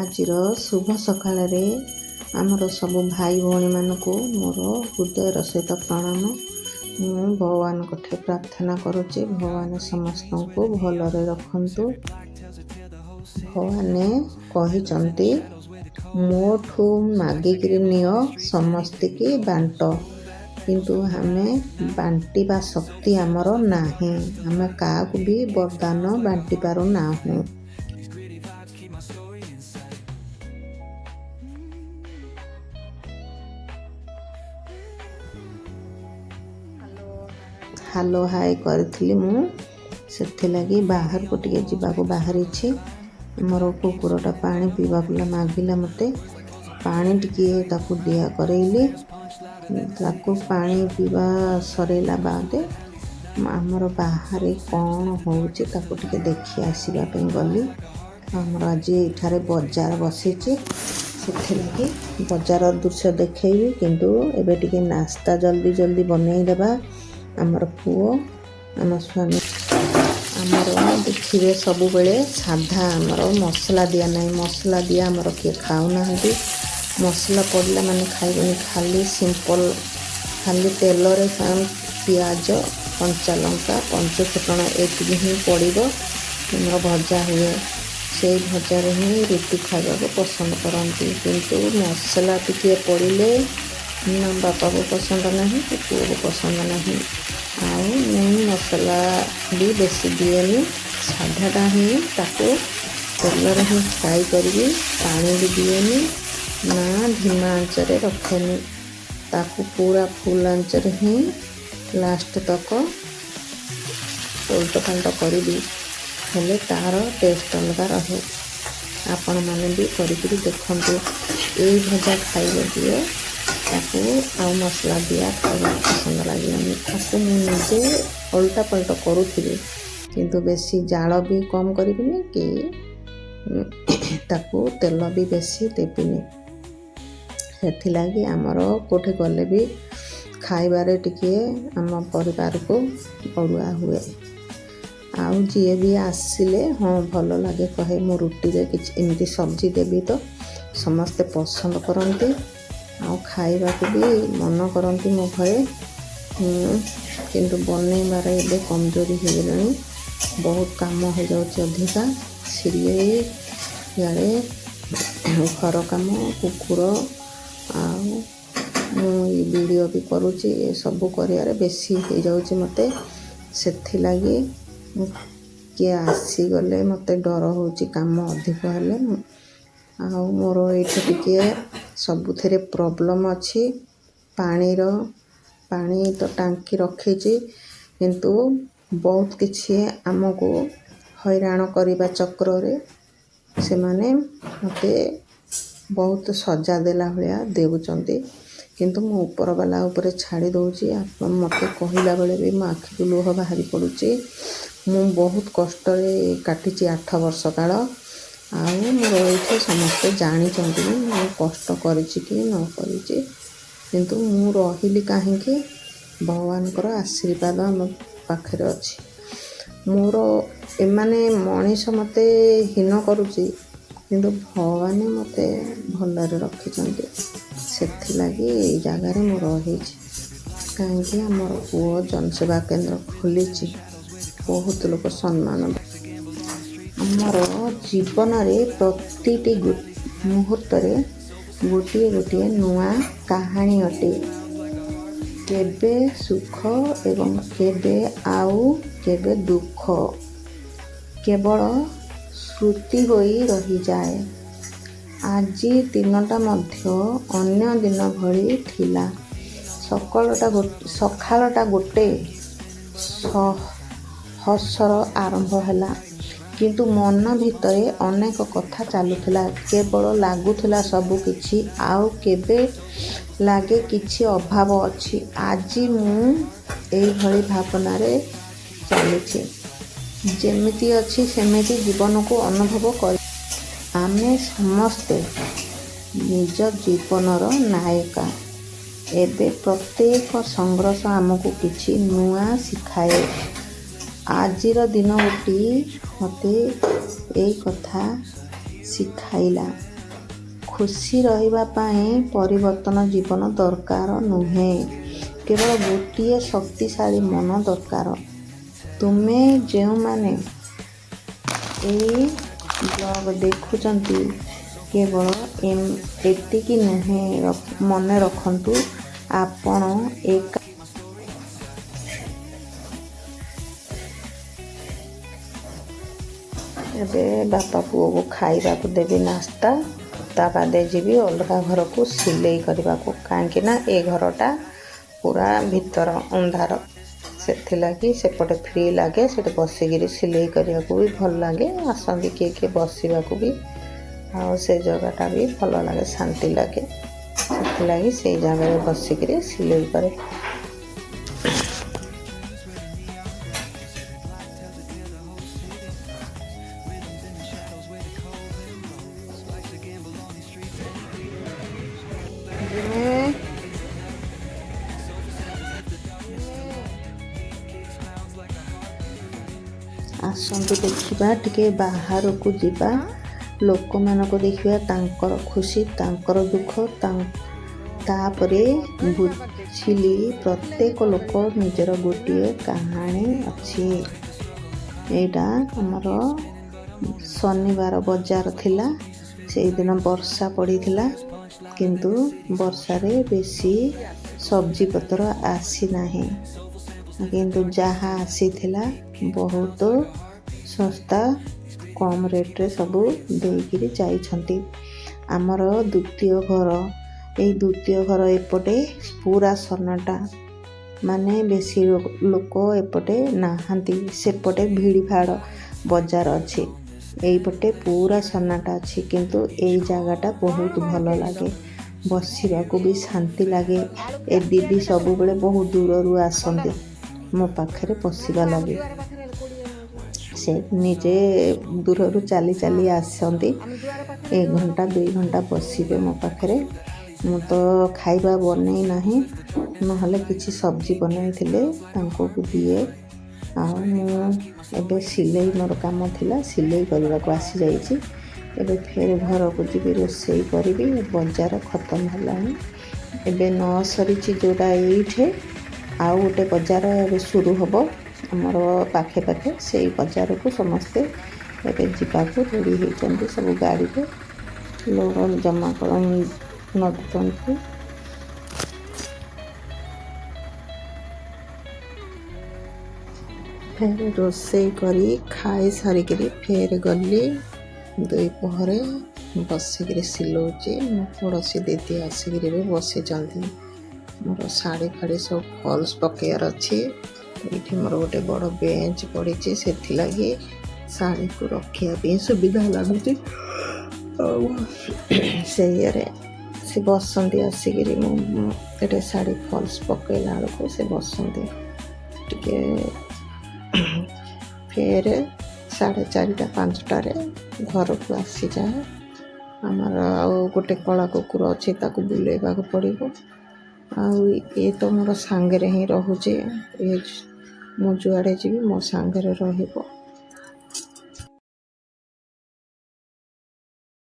ଆଜିର ଶୁଭ ସକାଳରେ ଆମର ସବୁ ଭାଇ ଭଉଣୀମାନଙ୍କୁ ମୋର ହୃଦୟର ସହିତ ପ୍ରଣାମ। ମୁଁ ଭଗବାନଙ୍କଠି ପ୍ରାର୍ଥନା କରୁଛି, ଭଗବାନ ସମସ୍ତଙ୍କୁ ଭଲରେ ରଖନ୍ତୁ। ଭଗବାନ କହିଛନ୍ତି, ମୋଠୁ ମାଗିକିରି ନିଅ, ସମସ୍ତିକି ବାଣ୍ଟ। କିନ୍ତୁ ଆମେ ବାଣ୍ଟିବା ଶକ୍ତି ଆମର ନାହିଁ। ଆମେ କାହାକୁ ବି ବରଦାନ ବାଣ୍ଟି ପାରୁନାହୁଁ। ହାଲୋ ହାଇ କରିଥିଲି ମୁଁ, ସେଥିଲାଗି ବାହାରକୁ ଟିକେ ଯିବାକୁ ବାହାରିଛି। ମୋର କୁକୁରଟା ପାଣି ପିଇବାକୁ ମାଗିଲା ମୋତେ, ପାଣି ଟିକିଏ ତାକୁ ଦିଆ କରେଇଲି। ତାକୁ ପାଣି ପିଇବା ସରେଇଲା ବାଦେ ଆମର ବାହାରେ କ'ଣ ହେଉଛି ତାକୁ ଟିକେ ଦେଖି ଆସିବା ପାଇଁ ଗଲି। ଆମର ଆଜି ଏଠାରେ ବଜାର ବସିଛି, ସେଥିଲାଗି ବଜାର ଦୃଶ୍ୟ ଦେଖେଇବି। କିନ୍ତୁ ଏବେ ଟିକେ ନାସ୍ତା ଜଲ୍ଦି ବନେଇଦେବା। ଆମର ପୁଅ, ଆମ ସ୍ୱାମୀ, ଆମର ଦେଖିବେ ସବୁବେଳେ ସାଧା, ଆମର ମସଲା ଦିଆ ନାହିଁ। ମସଲା ଦିଆ ଆମର କିଏ ଖାଉନାହାନ୍ତି। ମସଲା ପଡ଼ିଲା ମାନେ ଖାଇବେନି। ଖାଲି ସିମ୍ପଲ୍, ଖାଲି ତେଲରେ ପିଆଜ, କଞ୍ଚା ଲଙ୍କା, ପଞ୍ଚ ଫୁଟଣ ଏତିକି ହିଁ ପଡ଼ିବ। ଆମର ଭଜା ହୁଏ, ସେଇ ଭଜାରେ ହିଁ ରୁଟି ଖାଇବାକୁ ପସନ୍ଦ କରନ୍ତି। କିନ୍ତୁ ମସଲା ଟିକିଏ ପଡ଼ିଲେ ନା ବାପାକୁ ପସନ୍ଦ ନାହିଁ, କି ପୁଅକୁ ପସନ୍ଦ ନାହିଁ। ଆଉ ମୁଁ ମସଲା ବି ବେଶୀ ଦିଏନି, ସାଧାଟା ହିଁ ତାକୁ ତେଲରେ ହିଁ ଫ୍ରାଏ କରିବି। ପାଣି ବି ଦିଏନି, ନା ଧିମା ଆଞ୍ଚରେ ରଖେନି। ତାକୁ ପୁରା ଫୁଲ୍ ଆଞ୍ଚରେ ହିଁ ଲାଷ୍ଟ ତକ ଓଲଟ ପାଲଟ କରିବି, ହେଲେ ତା'ର ଟେଷ୍ଟ ଅଲଗା ରହେ। ଆପଣମାନେ ବି କରିକିରି ଦେଖନ୍ତୁ। ଏଇ ଭଜା ଖାଇଲେ ଦିଏ ତାକୁ ଆଉ ମସଲା ଦିଆ ଖାଇବାକୁ ପସନ୍ଦ ଲାଗିବନି। ତାକୁ ମୁଁ ନିଜେ ଓଲଟା ପାଲଟ କରୁଥିବି, କିନ୍ତୁ ବେଶୀ ଜାଳ ବି କମ୍ କରିବିନି, କି ତାକୁ ତେଲ ବି ବେଶୀ ଦେବିନି। ସେଥିଲାଗି ଆମର କେଉଁଠି ଗଲେ ବି ଖାଇବାରେ ଟିକିଏ ଆମ ପରିବାରକୁ ଅଡ଼ୁଆ ହୁଏ। ଆଉ ଯିଏ ବି ଆସିଲେ ହଁ ଭଲ ଲାଗେ କହେ, ମୁଁ ରୁଟିରେ କିଛି ଏମିତି ସବଜି ଦେବି ତ ସମସ୍ତେ ପସନ୍ଦ କରନ୍ତି। ଆଉ ଖାଇବାକୁ ବି ମନ କରନ୍ତି ମୋ ଘରେ। କିନ୍ତୁ ବନେଇବାରେ ଏବେ କମଜୋରି ହେଇଗଲେଣି। ବହୁତ କାମ ହେଇଯାଉଛି ଅଧିକା। ସିଲେଇ, ଇଆଡ଼େ ଘର କାମ, କୁକୁର, ଆଉ ମୁଁ ଏଇ ଭିଡ଼ିଓ ବି କରୁଛି। ଏସବୁ କରିବାରେ ବେଶୀ ହେଇଯାଉଛି ମୋତେ। ସେଥିଲାଗି କିଏ ଆସିଗଲେ ମୋତେ ଡର ହେଉଛି କାମ ଅଧିକ ହେଲେ। ଆଉ ମୋର ଏଇଠି ଟିକିଏ ସବୁଥିରେ ପ୍ରୋବ୍ଲେମ୍ ଅଛି। ପାଣି ତ ଟାଙ୍କି ରଖିଛି, କିନ୍ତୁ ବହୁତ କିଛି ଆମକୁ ହଇରାଣ କରିବା ଚକ୍ରରେ ସେମାନେ ମୋତେ ବହୁତ ସଜା ଦେଲା ଭଳିଆ ଦେଉଛନ୍ତି। କିନ୍ତୁ ମୁଁ ଉପରବାଲା ଉପରେ ଛାଡ଼ି ଦେଉଛି। ମୋତେ କହିଲା ବେଳେ ବି ମୋ ଆଖିରୁ ଲୁହ ବାହାରି ପଡ଼ୁଛି। ମୁଁ ବହୁତ କଷ୍ଟରେ କାଟିଛି 8 ବର୍ଷ କାଳ। ଆଉ ମୋର ଏଇଠି ସମସ୍ତେ ଜାଣିଛନ୍ତି ମୁଁ କଷ୍ଟ କରିଛି କି ନ କରିଛି। କିନ୍ତୁ ମୁଁ ରହିଲି କାହିଁକି? ଭଗବାନଙ୍କର ଆଶୀର୍ବାଦ ଆମ ପାଖରେ ଅଛି। ମୋର ଏମାନେ ମଣିଷ ମୋତେ ହୀନ କରୁଛି, କିନ୍ତୁ ଭଗବାନ ମୋତେ ଭଲରେ ରଖିଛନ୍ତି। ସେଥିଲାଗି ଏଇ ଜାଗାରେ ମୁଁ ରହିଛି। କାହିଁକି ଆମର ପୁଅ ଜନସେବା କେନ୍ଦ୍ର ଖୋଲିଛି, ବହୁତ ଲୋକ ସମ୍ମାନ। ଆମର ଜୀବନରେ ପ୍ରତିଟି ମୁହୂର୍ତ୍ତରେ ଗୋଟିଏ ନୂଆ କାହାଣୀ ଅଟେ। କେବେ ସୁଖ ଏବଂ କେବେ ଦୁଃଖ କେବଳ ସ୍ମୃତି ହୋଇ ରହିଯାଏ। ଆଜି ଦିନଟା ମଧ୍ୟ ଅନ୍ୟ ଦିନ ଭଳି ଥିଲା। ସକାଳଟା ଗୋଟେ ହସର ଆରମ୍ଭ ହେଲା, କିନ୍ତୁ ମନ ଭିତରେ ଅନେକ କଥା ଚାଲୁଥିଲା। କେବଳ ଲାଗୁଥିଲା ସବୁ କିଛି, ଆଉ କେବେ ଲାଗେ କିଛି ଅଭାବ ଅଛି। ଆଜି ମୁଁ ଏଇଭଳି ଭାବନାରେ ଚାଲିଛି। ଯେମିତି ଅଛି ସେମିତି ଜୀବନକୁ ଅନୁଭବ କରି। ଆମେ ସମସ୍ତେ ନିଜ ଜୀବନର ନାୟିକା। ଏବେ ପ୍ରତ୍ୟେକ ସଂଘର୍ଷ ଆମକୁ କିଛି ନୂଆ ଶିଖାଏ। ଆଜିର ଦିନଟି ମୋତେ ଏଇ କଥା ଶିଖାଇଲା। ଖୁସି ରହିବା ପାଇଁ ପରିବର୍ତ୍ତନ ଜୀବନ ଦରକାର ନୁହେଁ, କେବଳ ଗୋଟିଏ ଶକ୍ତିଶାଳୀ ମନ ଦରକାର। ତୁମେ ଯେଉଁମାନେ ଏଇ ବ୍ଲଗ୍ ଦେଖୁଛନ୍ତି, କେବଳ ଏତିକି ନୁହେଁ, ମନେ ରଖନ୍ତୁ ଆପଣ ଏକା। ଏବେ ବାପା ପୁଅକୁ ଖାଇବାକୁ ଦେବି ନାସ୍ତା, ତା ବାଦେ ଯିବି ଅଲଗା ଘରକୁ ସିଲେଇ କରିବାକୁ, କାହିଁକି ନା ଏ ଘରଟା ପୁରା ଭିତର ଅନ୍ଧାର, ସେଥିଲାଗି ସେପଟେ ଫ୍ରି ଲାଗେ, ସେଠି ବସିକିରି ସିଲେଇ କରିବାକୁ ବି ଭଲ ଲାଗେ। ଆସନ୍ତି କିଏ କିଏ ବସିବାକୁ ବି, ଆଉ ସେ ଜାଗାଟା ବି ଭଲ ଲାଗେ, ଶାନ୍ତି ଲାଗେ, ସେଥିଲାଗି ସେଇ ଜାଗାରେ ବସିକିରି ସିଲେଇ କରେ। ଆସନ୍ତୁ ଦେଖିବା, ଟିକେ ବାହାରକୁ ଯିବା, ଲୋକମାନଙ୍କୁ ଦେଖିବା, ତାଙ୍କର ଖୁସି, ତାଙ୍କର ଦୁଃଖ। ତାପରେ ବୁଝିଲି ପ୍ରତ୍ୟେକ ଲୋକ ନିଜର ଗୋଟିଏ କାହାଣୀ ଅଛି। ଏଇଟା ଆମର ଶନିବାର ବଜାର ଥିଲା, ସେଇଦିନ ବର୍ଷା ପଡ଼ିଥିଲା, କିନ୍ତୁ ବର୍ଷାରେ ବେଶୀ ସବଜି ପତ୍ର ଆସିନାହିଁ, କିନ୍ତୁ ଯାହା ଆସିଥିଲା ବହୁତ ଶସ୍ତା, କମ୍ ରେଟ୍ରେ ସବୁ ଦେଇକିରି ଯାଇଛନ୍ତି। ଆମର ଦ୍ୱିତୀୟ ଘର, ଏଇ ଦ୍ୱିତୀୟ ଘର ଏପଟେ ପୁରା ସନ୍ନାଟା, ମାନେ ବେଶୀ ଲୋକ ଏପଟେ ନାହାନ୍ତି, ସେପଟେ ଭିଡ଼ଭାଡ଼ ବଜାର ଅଛି, ଏଇପଟେ ପୁରା ସନ୍ନାଟା ଅଛି, କିନ୍ତୁ ଏଇ ଜାଗାଟା ବହୁତ ଭଲ ଲାଗେ, ବସିବାକୁ ବି ଶାନ୍ତି ଲାଗେ। ଏ ଦିଦି ସବୁବେଳେ ବହୁତ ଦୂରରୁ ଆସନ୍ତି ମୋ ପାଖରେ ବସିବା ଲାଗି, ସେ ନିଜେ ଦୂରରୁ ଚାଲି ଚାଲି ଆସନ୍ତି, 1 ଘଣ୍ଟା 2 ଘଣ୍ଟା ବସିବେ ମୋ ପାଖରେ। ମୁଁ ତ ଖାଇବା ବନେଇ ନାହିଁ, ନହେଲେ କିଛି ସବଜି ବନେଇଥିଲେ ତାଙ୍କୁ ଦିଏ। ଆଉ ମୁଁ ଏବେ ସିଲେଇ, ମୋର କାମ ଥିଲା, ସିଲେଇ କରିବାକୁ ଆସିଯାଇଛି। ଏବେ ଫେର ଘରକୁ ଯିବି, ରୋଷେଇ କରିବି, ବଜାର ଖତମ ହେଲାଣି। ଏବେ ନ ସରିଛି ଯେଉଁଟା ଏଇଠି, ଆଉ ଗୋଟେ ବଜାର ଏବେ ଶୁରୁ ହେବ ଆମର ପାଖେ ପାଖେ, ସେଇ ବଜାରକୁ ସମସ୍ତେ ଏବେ ଯିବାକୁ ରେଡ଼ି ହେଇଛନ୍ତି, ସବୁ ଗାଡ଼ିରେ ଲୋଡ଼ ଜମା ନଦୁଛନ୍ତି। ଫେର ରୋଷେଇ କରି ଖାଇ ସାରିକିରି ଫେର ଗଲି ଦ୍ୱିପହରେ ବସିକିରି ସିଲଉଛି। ମୋ ପଡ଼ୋଶୀ ଦିଦି ଆସିକିରି ବି ବସିଛନ୍ତି। ମୋର ଶାଢ଼ୀ ଫାଢ଼ୀ ସବୁ ଫଲ୍ସ ପକେଇବାର ଅଛି। ଏଇଠି ମୋର ଗୋଟେ ବଡ଼ ବେଞ୍ଚ ପଡ଼ିଛି, ସେଥିଲାଗି ଶାଢ଼ୀକୁ ରଖିବା ପାଇଁ ସୁବିଧା ଲାଗୁଛି। ଆଉ ସେଇଆରେ ସେ ବସନ୍ତି ଆସିକିରି, ମୁଁ ଏଠି ଶାଢ଼ୀ ଫଲ୍ସ ପକେଇଲା ବେଳକୁ ସେ ବସନ୍ତି। ଟିକେ ଫେରେ 4:30 5ଟାରେ ଘରକୁ ଆସିଯାଏ। ଆମର ଆଉ ଗୋଟେ କଳା କୁକୁର ଅଛି, ତାକୁ ବୁଲେଇବାକୁ ପଡ଼ିବ। ଆଉ ଏ ତ ମୋର ସାଙ୍ଗରେ ହିଁ ରହୁଛି, ମୁଁ ଯୁଆଡ଼େ ଯିବି ମୋ ସାଙ୍ଗରେ ରହିବ।